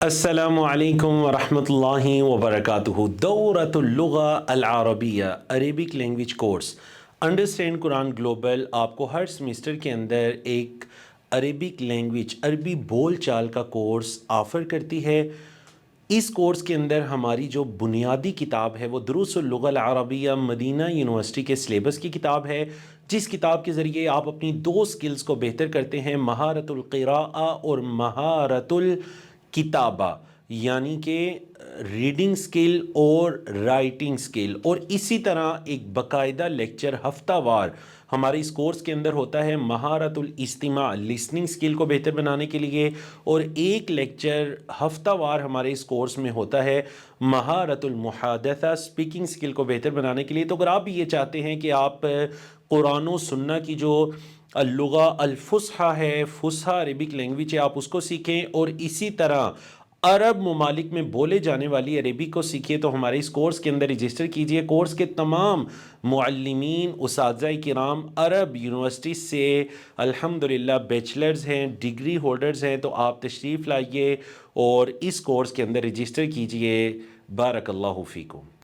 السلام علیکم ورحمۃ اللہ وبرکاتہ۔ دورۃ اللغہ العربیہ عربک لینگویج کورس انڈرسٹینڈ قرآن گلوبل آپ کو ہر سیمسٹر کے اندر ایک عربک لینگویج عربی بول چال کا کورس آفر کرتی ہے۔ اس کورس کے اندر ہماری جو بنیادی کتاب ہے وہ دروس اللغہ العربیہ مدینہ یونیورسٹی کے سلیبس کی کتاب ہے، جس کتاب کے ذریعے آپ اپنی دو سکلز کو بہتر کرتے ہیں، مہارت القراءہ اور مہارت الکتابہ، یعنی کہ ریڈنگ سکل اور رائٹنگ سکل۔ اور اسی طرح ایک باقاعدہ لیکچر ہفتہ وار ہمارے اس کورس کے اندر ہوتا ہے مہارت الاستماع لسننگ سکل کو بہتر بنانے کے لیے، اور ایک لیکچر ہفتہ وار ہمارے اس کورس میں ہوتا ہے مہارت المحادثہ اسپیکنگ سکل کو بہتر بنانے کے لیے۔ تو اگر آپ بھی یہ چاہتے ہیں کہ آپ قرآن و سنہ کی جو اللغہ الفصحیٰ ہے، فصحیٰ عربک لینگویج ہے، آپ اس کو سیکھیں اور اسی طرح عرب ممالک میں بولے جانے والی عربی کو سیکھیے، تو ہمارے اس کورس کے اندر رجسٹر کیجئے۔ کورس کے تمام معلمین اساتذہ کرام عرب یونیورسٹی سے الحمدللہ بیچلرز ہیں، ڈگری ہولڈرز ہیں، تو آپ تشریف لائیے اور اس کورس کے اندر رجسٹر کیجئے۔ بارک اللہ فیکم۔